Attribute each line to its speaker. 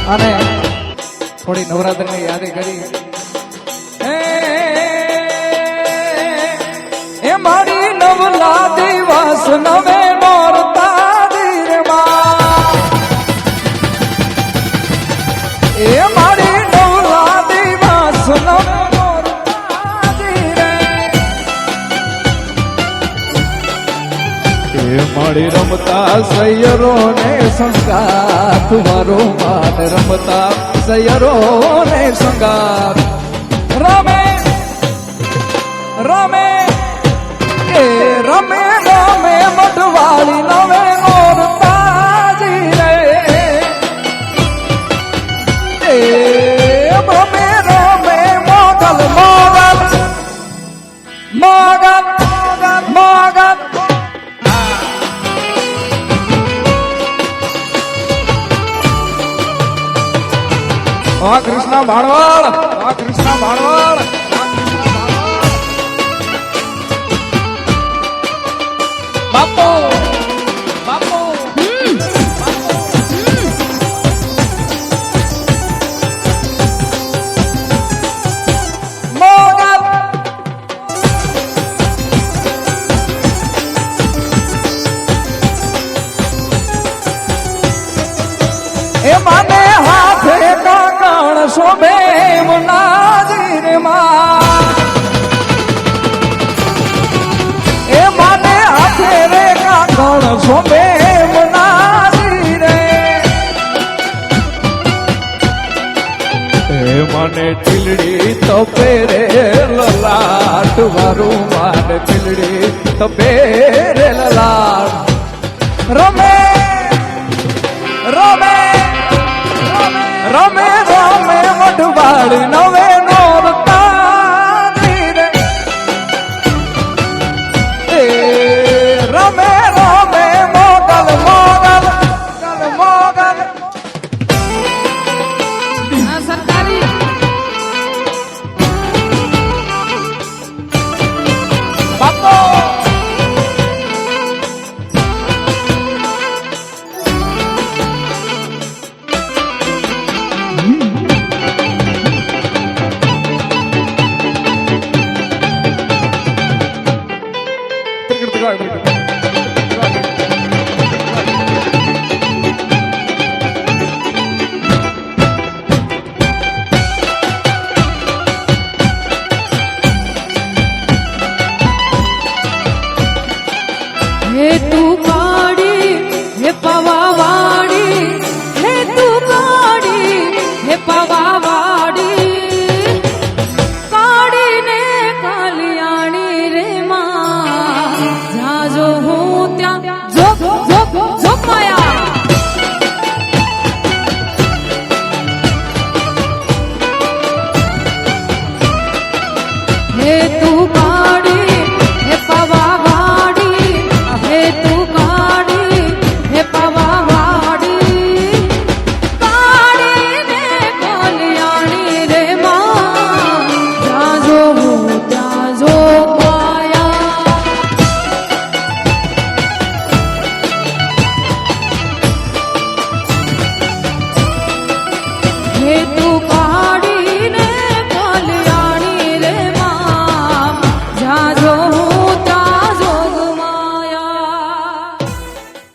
Speaker 1: અને થોડી નવરાત્રિની યાદી કરી એ મારી નવલા દિવસ નવે નોરતા દીરમાં એ મારી નવલા દિવસ નવે નોરતા દીરે એ મારી રમતા સૈયરો ને સંગાત મારો માન રમતા સૈયરો ને સંગાત રમે રમે એ રમે રમે મઢવાળી નવે નોરતાજી રે એ રમે રમે મોગલ મોગલ મોગલ મોગલ આ કૃષ્ણ ભાણવડ આ કૃષ્ણ ભાણવડ બાપો બાપો મોગલ એ માને હાથે કાકણ શોભે મુનાજીર માં એ માને હાથે રે કાકણ શોભે મુનાજીર એ મને ટીલડી તપે રે લલાટ વારું માને ટીલડી તપે રે લલાટ રમે રમે રમે રમે મઢવાળી નવે